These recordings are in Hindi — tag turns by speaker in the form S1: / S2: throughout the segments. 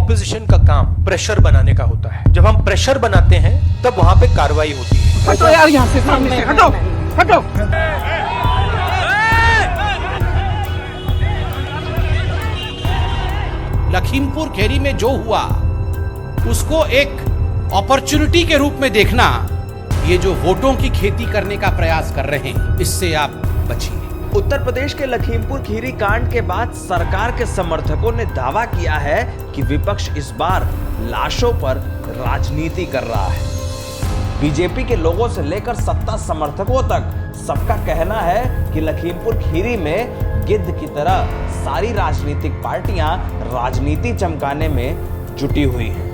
S1: ऑपोजिशन का काम प्रेशर बनाने का होता है। जब हम प्रेशर बनाते हैं तब वहां पे कार्रवाई होती है।
S2: हटो यार यहाँ से, सामने से हटो हटो।
S3: लखीमपुर खीरी में जो हुआ उसको एक अपॉर्चुनिटी के रूप में देखना, ये जो वोटों की खेती करने का प्रयास कर रहे हैं, इससे आप बचिए।
S4: उत्तर प्रदेश के लखीमपुर खीरी कांड के बाद सरकार के समर्थकों ने दावा किया है कि विपक्ष इस बार लाशों पर राजनीति कर रहा है। बीजेपी के लोगों से लेकर सत्ता समर्थकों तक सबका कहना है कि लखीमपुर खीरी में गिद्ध की तरह सारी राजनीतिक पार्टियां राजनीति चमकाने में जुटी हुई हैं।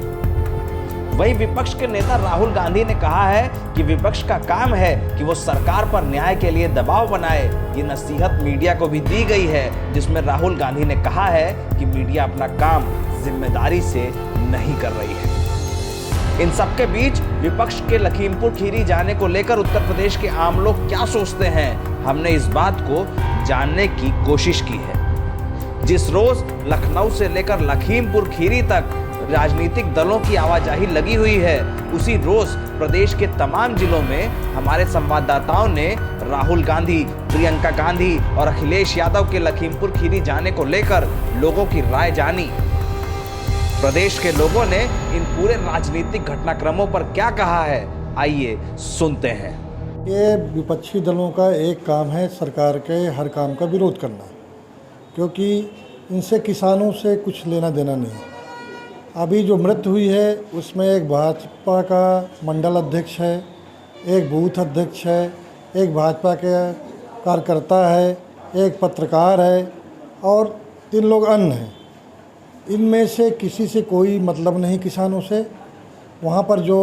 S4: वहीं विपक्ष के नेता राहुल गांधी ने कहा है कि विपक्ष का काम है कि वो सरकार पर न्याय के लिए दबाव बनाए। ये नसीहत मीडिया को भी दी गई है, जिसमें राहुल गांधी ने कहा है कि मीडिया अपना काम जिम्मेदारी से नहीं कर रही है। इन सबके बीच विपक्ष के लखीमपुर खीरी जाने को लेकर उत्तर प्रदेश के आम लोग क्या सोचते हैं, हमने इस बात को जानने की कोशिश की है। जिस रोज लखनऊ से लेकर लखीमपुर खीरी तक राजनीतिक दलों की आवाजाही लगी हुई है, उसी रोज प्रदेश के तमाम जिलों में हमारे संवाददाताओं ने राहुल गांधी, प्रियंका गांधी और अखिलेश यादव के लखीमपुर खीरी जाने को लेकर लोगों की राय जानी। प्रदेश के लोगों ने इन पूरे राजनीतिक घटनाक्रमों पर क्या कहा है, आइए सुनते हैं।
S5: ये विपक्षी दलों का एक काम है सरकार के हर काम का विरोध करना, क्योंकि इनसे किसानों से कुछ लेना देना नहीं। अभी जो मृत्यु हुई है उसमें एक भाजपा का मंडल अध्यक्ष है, एक बूथ अध्यक्ष है, एक भाजपा के कार्यकर्ता है, एक पत्रकार है और 3 लोग अन्य हैं। इनमें से किसी से कोई मतलब नहीं किसानों से। वहाँ पर जो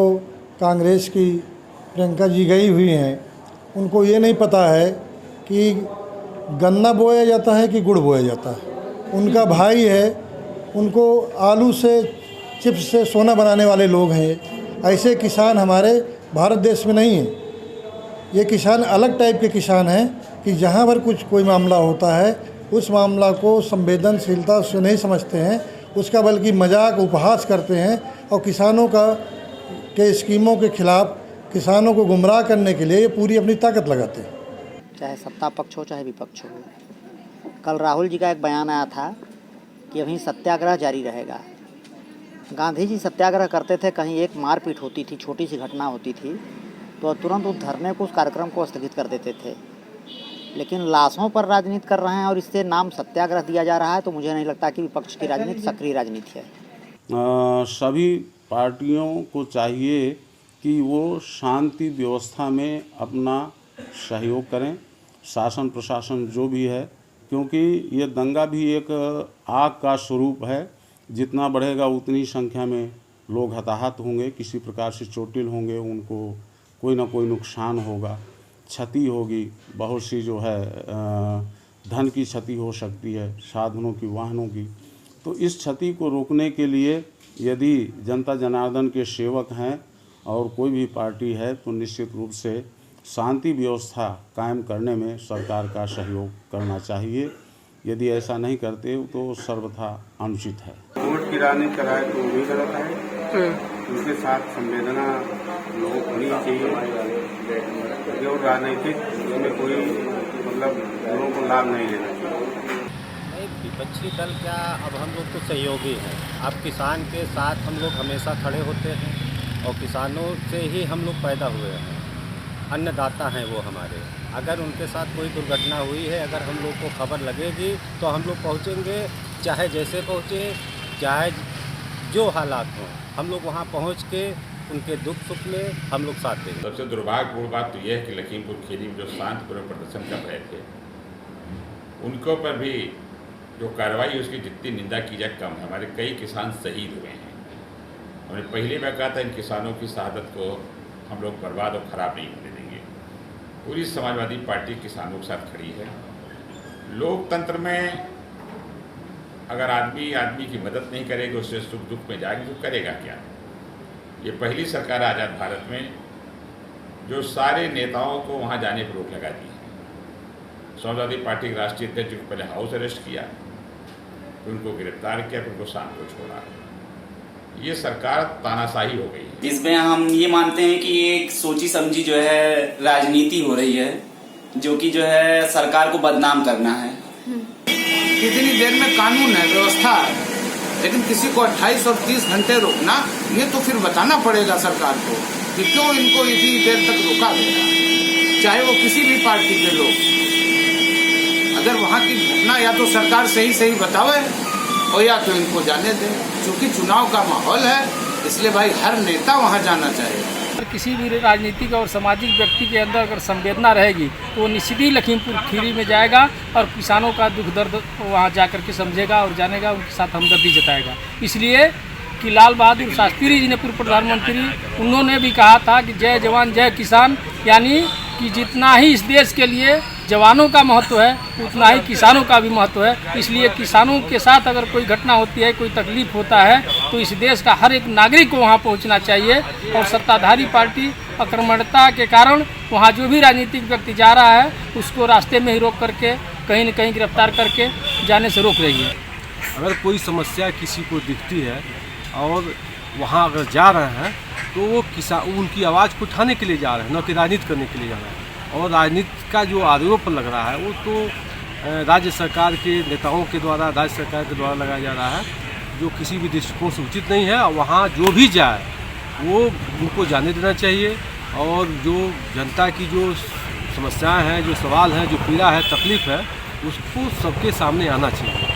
S5: कांग्रेस की प्रियंका जी गई हुई हैं, उनको ये नहीं पता है कि गन्ना बोया जाता है कि गुड़ बोया जाता है। उनका भाई है, उनको आलू से चिप्स से सोना बनाने वाले लोग हैं। ऐसे किसान हमारे भारत देश में नहीं हैं। ये किसान अलग टाइप के किसान हैं कि जहाँ पर कोई मामला होता है उस मामला को संवेदनशीलता से नहीं समझते हैं, उसका बल्कि मजाक उपहास करते हैं और किसानों के स्कीमों के खिलाफ किसानों को गुमराह करने के लिए ये पूरी अपनी ताकत लगाते हैं।
S6: चाहे सत्ता पक्ष हो चाहे विपक्ष हो। कल राहुल जी का एक बयान आया था कि अभी सत्याग्रह जारी रहेगा। गांधी जी सत्याग्रह करते थे, कहीं एक मारपीट होती थी, छोटी सी घटना होती थी तो तुरंत उस धरने को, उस कार्यक्रम को स्थगित कर देते थे। लेकिन लाशों पर राजनीति कर रहे हैं और इससे नाम सत्याग्रह दिया जा रहा है, तो मुझे नहीं लगता कि विपक्ष की राजनीति सक्रिय राजनीति है।
S7: सभी पार्टियों को चाहिए कि वो शांति व्यवस्था में अपना सहयोग करें, शासन प्रशासन जो भी है, क्योंकि ये दंगा भी एक आग का स्वरूप है। जितना बढ़ेगा उतनी संख्या में लोग हताहत होंगे, किसी प्रकार से चोटिल होंगे, उनको कोई ना कोई नुकसान होगा, क्षति होगी, बहुत सी जो है धन की क्षति हो सकती है, साधनों की, वाहनों की। तो इस क्षति को रोकने के लिए यदि जनता जनार्दन के सेवक हैं और कोई भी पार्टी है तो निश्चित रूप से शांति व्यवस्था कायम करने में सरकार का सहयोग करना चाहिए। यदि ऐसा नहीं करते तो सर्वथा अनुचित है।
S8: वोट गिराने कराए तो भी गलत है। उनके साथ संवेदना लोगों को होनी चाहिए। जो राजनीतिक उसमें कोई मतलब लोगों को लाभ नहीं लेना चाहिए।
S9: विपक्षी दल क्या, अब हम लोग तो सहयोगी हैं। अब किसान के साथ हम लोग हमेशा खड़े होते हैं और किसानों से ही हम लोग पैदा हुए हैं, अन्नदाता हैं वो हमारे। अगर उनके साथ कोई दुर्घटना हुई है, अगर हम लोग को खबर लगेगी तो हम लोग पहुँचेंगे, चाहे जैसे पहुँचे, चाहे जो हालात हों, हम लोग वहाँ पहुँच के उनके दुख सुख में हम लोग साथ देंगे।
S10: सबसे दुर्भाग्यपूर्ण बात तो यह है कि लखीमपुर खीरी में जो शांतिपूर्ण प्रदर्शन कर रहे थे, उनके ऊपर भी जो कार्रवाई उसकी जितनी निंदा की जाए कम है। हमारे कई किसान शहीद हुए हैं। हमने पहले में कहा था इन किसानों की शहादत को हम लोग बर्बाद और ख़राब नहीं होने देंगे। पूरी समाजवादी पार्टी किसानों के साथ खड़ी है। लोकतंत्र में अगर आदमी की मदद नहीं करेगा, उससे सुख दुख में जाएगी तो करेगा क्या। ये पहली सरकार आज़ाद भारत में जो सारे नेताओं को वहाँ जाने पर रोक लगा दी है। समाजवादी पार्टी के राष्ट्रीय अध्यक्ष को पहले हाउस अरेस्ट किया, फिर उनको गिरफ्तार किया, फिर उनको शाम को छोड़ा। ये सरकार तानाशाही हो गई है।
S11: इसमें हम ये मानते हैं कि एक सोची समझी जो है राजनीति हो रही है, जो कि जो है सरकार को बदनाम करना है।
S2: कितनी देर में कानून है, व्यवस्था है, लेकिन किसी को 28 और 30 घंटे रोकना, ये तो फिर बताना पड़ेगा सरकार को कि क्यों इनको इतनी देर तक रोका गया, चाहे वो किसी भी पार्टी के लोग। अगर वहाँ की घटना या तो सरकार सही बतावे और या तो इनको जाने दे। क्योंकि चुनाव का माहौल है, इसलिए भाई हर नेता वहाँ जाना चाहिए।
S12: किसी भी राजनीतिक और सामाजिक व्यक्ति के अंदर अगर संवेदना रहेगी तो वो निश्चित ही लखीमपुर खीरी में जाएगा और किसानों का दुख दर्द वहाँ जाकर के समझेगा और जानेगा, उनके साथ हमदर्दी जताएगा। इसलिए कि लाल बहादुर शास्त्री जी ने पूर्व प्रधानमंत्री, उन्होंने भी कहा था कि जय जवान जय किसान, यानी कि जितना ही इस देश के लिए जवानों का महत्व है उतना ही किसानों का भी महत्व है। इसलिए किसानों के साथ अगर कोई घटना होती है, कोई तकलीफ होता है, तो इस देश का हर एक नागरिक को वहाँ पहुँचना चाहिए। और सत्ताधारी पार्टी आक्रमणता के कारण वहाँ जो भी राजनीतिक व्यक्ति जा रहा है उसको रास्ते में ही रोक करके कहीं न कहीं गिरफ्तार करके जाने से रोक रही है।
S13: अगर कोई समस्या किसी को दिखती है और वहाँ अगर जा रहे हैं तो वो उनकी आवाज़ को उठाने के लिए जा रहे हैं, न कि राजनीति करने के लिए जा रहे हैं। और राजनीति का जो आरोप लग रहा है वो तो राज्य सरकार के नेताओं के द्वारा, राज्य सरकार के द्वारा लगाया जा रहा है, जो किसी भी दृष्टिकोण से उचित नहीं है। और वहाँ जो भी जाए वो उनको जाने देना चाहिए और जो जनता की जो समस्याएं हैं, जो सवाल हैं, जो पीड़ा है, तकलीफ़ है, उसको सबके सामने आना चाहिए।